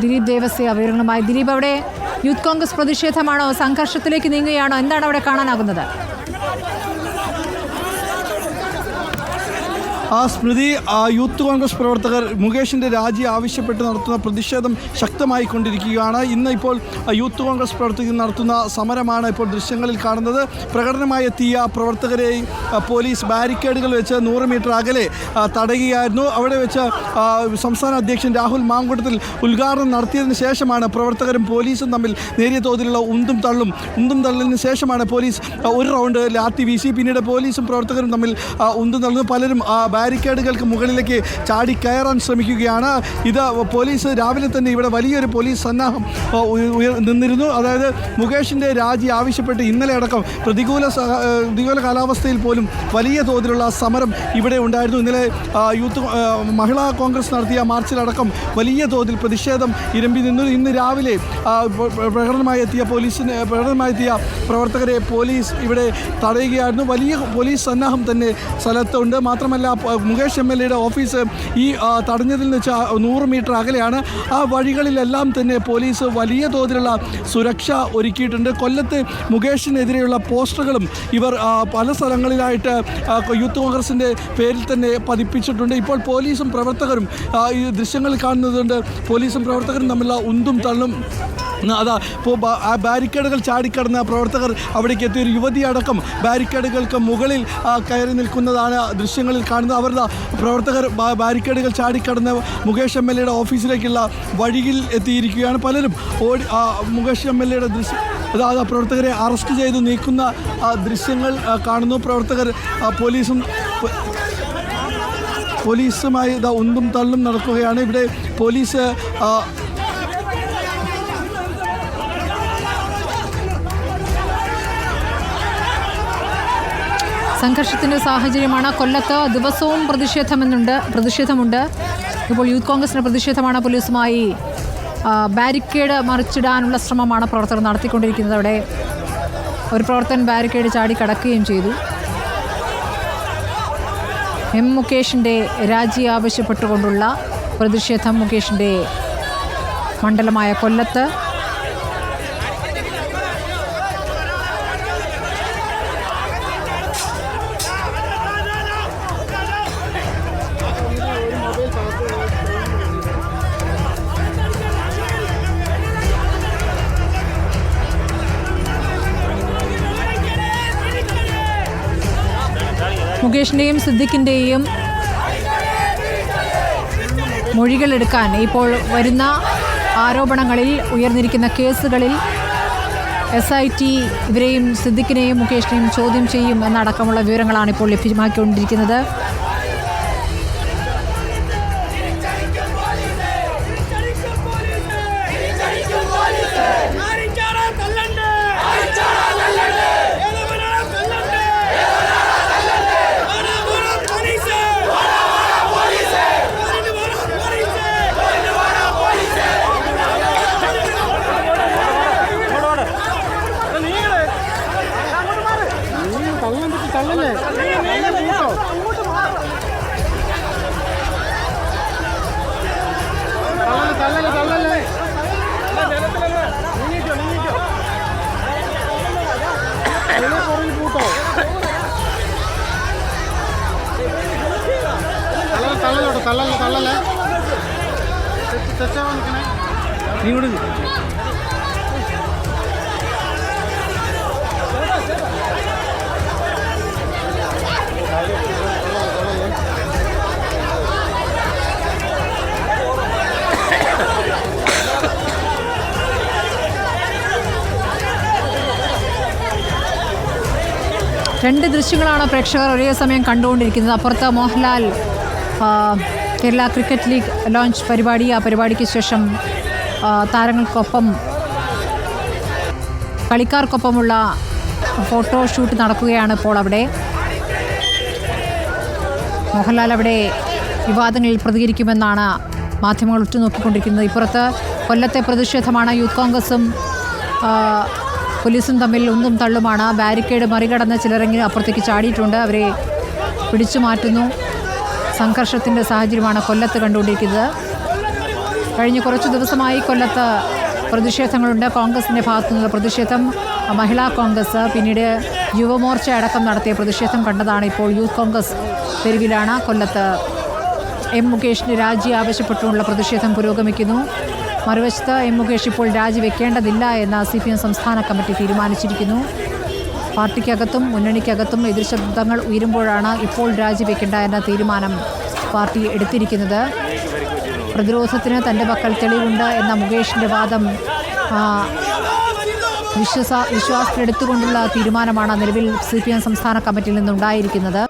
ദിലീപ് ദേവസ്യ വിവരങ്ങളുമായി. ദിലീപ്, അവിടെ യൂത്ത് കോൺഗ്രസ് പ്രതിഷേധമാണോ, സംഘർഷത്തിലേക്ക് നീങ്ങുകയാണോ, എന്താണ് അവിടെ കാണാനാകുന്നത്? സ്മൃതി, യൂത്ത് കോൺഗ്രസ് പ്രവർത്തകർ മുകേഷിൻ്റെ രാജി ആവശ്യപ്പെട്ട് നടത്തുന്ന പ്രതിഷേധം ശക്തമായി കൊണ്ടിരിക്കുകയാണ്. ഇന്ന് ഇപ്പോൾ യൂത്ത് കോൺഗ്രസ് പ്രവർത്തകർ നടത്തുന്ന സമരമാണ് ഇപ്പോൾ ദൃശ്യങ്ങളിൽ കാണുന്നത്. പ്രകടനമായി എത്തിയ പ്രവർത്തകരെ പോലീസ് ബാരിക്കേഡുകൾ വെച്ച് 100 മീറ്റർ അകലെ തടയുകയായിരുന്നു. അവിടെ വെച്ച് സംസ്ഥാന അധ്യക്ഷൻ രാഹുൽ മാങ്കൂട്ടത്തിൽ ഉദ്ഘാടനം നടത്തിയതിന് ശേഷമാണ് പ്രവർത്തകരും പോലീസും തമ്മിൽ നേരിയ തോതിലുള്ള ഉന്തും തള്ളിന് ശേഷമാണ് പോലീസ് ഒരു റൗണ്ട് ലാത്തി വീശി. പിന്നീട് പോലീസും പ്രവർത്തകരും തമ്മിൽ ഉന്തും തള്ളുന്നു. പലരും ബാരിക്കേഡുകൾക്ക് മുകളിലേക്ക് ചാടി കയറാൻ ശ്രമിക്കുകയാണ്. ഇത് പോലീസ് രാവിലെ തന്നെ ഇവിടെ വലിയൊരു പോലീസ് സന്നാഹം നിന്നിരുന്നു. അതായത് മുകേഷിൻ്റെ രാജി ആവശ്യപ്പെട്ട് ഇന്നലെ അടക്കം പ്രതികൂല കാലാവസ്ഥയിൽ പോലും വലിയ തോതിലുള്ള സമരം ഇവിടെ ഉണ്ടായിരുന്നു. ഇന്നലെ മഹിളാ കോൺഗ്രസ് നടത്തിയ മാർച്ചിലടക്കം വലിയ തോതിൽ പ്രതിഷേധം ഇരമ്പി നിന്നു. ഇന്ന് രാവിലെ പ്രകടനമായി എത്തിയ പ്രവർത്തകരെ പോലീസ് ഇവിടെ തടയുകയായിരുന്നു. വലിയ പോലീസ് സന്നാഹം തന്നെ സ്ഥലത്തുണ്ട്. മാത്രമല്ല, മുകേഷ് MLA ഓഫീസ് ഈ തടഞ്ഞതിൽ വെച്ച് 100 മീറ്റർ അകലെയാണ്. ആ വഴികളിലെല്ലാം തന്നെ പോലീസ് വലിയ തോതിലുള്ള സുരക്ഷ ഒരുക്കിയിട്ടുണ്ട്. കൊല്ലത്ത് മുകേഷിനെതിരെയുള്ള പോസ്റ്ററുകളും ഇവർ പല സ്ഥലങ്ങളിലായിട്ട് യൂത്ത് കോൺഗ്രസിൻ്റെ പേരിൽ തന്നെ പതിപ്പിച്ചിട്ടുണ്ട്. ഇപ്പോൾ പോലീസും പ്രവർത്തകരും ഈ ദൃശ്യങ്ങളിൽ കാണുന്നതുകൊണ്ട് പോലീസും പ്രവർത്തകരും തമ്മിലുള്ള ഉന്തും തള്ളും അതാ ഇപ്പോൾ ബാരിക്കേഡുകൾ ചാടിക്കടന്ന പ്രവർത്തകർ അവിടേക്ക് എത്തിയ ഒരു യുവതി അടക്കം ബാരിക്കേഡുകൾക്ക് മുകളിൽ കയറി നിൽക്കുന്നതാണ് ദൃശ്യങ്ങളിൽ കാണുന്നത്. അവരുടെ പ്രവർത്തകർ ബാരിക്കേഡുകൾ ചാടിക്കടന്ന് മുകേഷ് MLA ഓഫീസിലേക്കുള്ള വഴിയിൽ എത്തിയിരിക്കുകയാണ്. പലരും മുകേഷ് MLA ദൃശ്യം പ്രവർത്തകരെ അറസ്റ്റ് ചെയ്ത് നീക്കുന്ന ദൃശ്യങ്ങൾ കാണുന്നു. പ്രവർത്തകർ പോലീസുമായി ഉന്തും തള്ളും നടക്കുകയാണ്. ഇവിടെ പോലീസ് സംഘർഷത്തിൻ്റെ സാഹചര്യമാണ്. കൊല്ലത്ത് ദിവസവും പ്രതിഷേധമുണ്ട്. ഇപ്പോൾ യൂത്ത് കോൺഗ്രസിൻ്റെ പ്രതിഷേധമാണ്. പോലീസുമായി ബാരിക്കേഡ് മറിച്ചിടാനുള്ള ശ്രമമാണ് പ്രവർത്തകർ നടത്തിക്കൊണ്ടിരിക്കുന്നത്. അവിടെ ഒരു പ്രവർത്തകൻ ബാരിക്കേഡ് ചാടി കടക്കുകയും ചെയ്തു. മുകേഷിൻ്റെ രാജി ആവശ്യപ്പെട്ടുകൊണ്ടുള്ള പ്രതിഷേധം മുകേഷിൻ്റെ മണ്ഡലമായ കൊല്ലത്ത്. മുകേഷിൻ്റെയും സിദ്ദിഖിൻ്റെയും മൊഴികളെടുക്കാൻ ഇപ്പോൾ വരുന്ന ആരോപണങ്ങളിൽ, ഉയർന്നിരിക്കുന്ന കേസുകളിൽ SIT ഇവരെയും സിദ്ദിഖിനെയും മുകേഷിനെയും ചോദ്യം ചെയ്യും എന്നടക്കമുള്ള വിവരങ്ങളാണ് ഇപ്പോൾ ലഭ്യമാക്കിക്കൊണ്ടിരിക്കുന്നത്. തള്ളല്ലേ രണ്ട് ദൃശ്യങ്ങളാണ് പ്രേക്ഷകർ ഒരേ സമയം കണ്ടുകൊണ്ടിരിക്കുന്നത്. അപ്പുറത്ത് Mohanlal Kerala cricket league launch പരിപാടി, ആ പരിപാടിക്ക് ശേഷം താരങ്ങൾക്കൊപ്പം കളിക്കാർക്കൊപ്പമുള്ള ഫോട്ടോഷൂട്ട് നടക്കുകയാണ് ഇപ്പോൾ അവിടെ. മോഹൻലാൽ അവിടെ വിവാദങ്ങളിൽ പ്രതികരിക്കുമെന്നാണ് മാധ്യമങ്ങൾ ഉറ്റുനോക്കിക്കൊണ്ടിരിക്കുന്നത്. ഇപ്പുറത്ത് കൊല്ലത്തെ പ്രതിഷേധമാണ്. യൂത്ത് കോൺഗ്രസും പോലീസും തമ്മിൽ ഒന്നും തള്ളുമാണ്. ബാരിക്കേഡ് മറികടന്ന് ചിലരെങ്കിലും അപ്പുറത്തേക്ക് ചാടിയിട്ടുണ്ട്. അവരെ പിടിച്ചു മാറ്റുന്നു. സംഘർഷത്തിൻ്റെ സാഹചര്യമാണ് കൊല്ലത്ത് കണ്ടുകൊണ്ടിരിക്കുന്നത്. കഴിഞ്ഞ കുറച്ചു ദിവസമായി കൊല്ലത്ത് പ്രതിഷേധങ്ങളുണ്ട്. കോൺഗ്രസിൻ്റെ ഭാഗത്തു നിന്നുള്ള പ്രതിഷേധം, മഹിളാ കോൺഗ്രസ്, പിന്നീട് യുവമോർച്ച അടക്കം നടത്തിയ പ്രതിഷേധം കണ്ടതാണ്. ഇപ്പോൾ യൂത്ത് കോൺഗ്രസ് തെരുവിലാണ്. കൊല്ലത്ത് എം മുകേഷിന് രാജി ആവശ്യപ്പെട്ടുള്ള പ്രതിഷേധം പുരോഗമിക്കുന്നു. മറുവശത്ത് എം മുകേഷ് ഇപ്പോൾ രാജിവെക്കേണ്ടതില്ല എന്ന് CPM സംസ്ഥാന കമ്മിറ്റി തീരുമാനിച്ചിരിക്കുന്നു. പാർട്ടിക്കകത്തും മുന്നണിക്കകത്തും എതിർശബ്ദങ്ങൾ ഉയരുമ്പോഴാണ് ഇപ്പോൾ രാജിവെക്കേണ്ട എന്ന തീരുമാനം പാർട്ടി എടുത്തിരിക്കുന്നത്. പ്രതിരോധത്തിന് തൻ്റെ പക്കൽ തെളിവുണ്ട് എന്ന മുകേഷിൻ്റെ വാദം വിശ്വാസത്തിലെടുത്തുകൊണ്ടുള്ള തീരുമാനമാണ് നിലവിൽ CPM സംസ്ഥാന കമ്മിറ്റിയിൽ നിന്നുണ്ടായിരിക്കുന്നത്.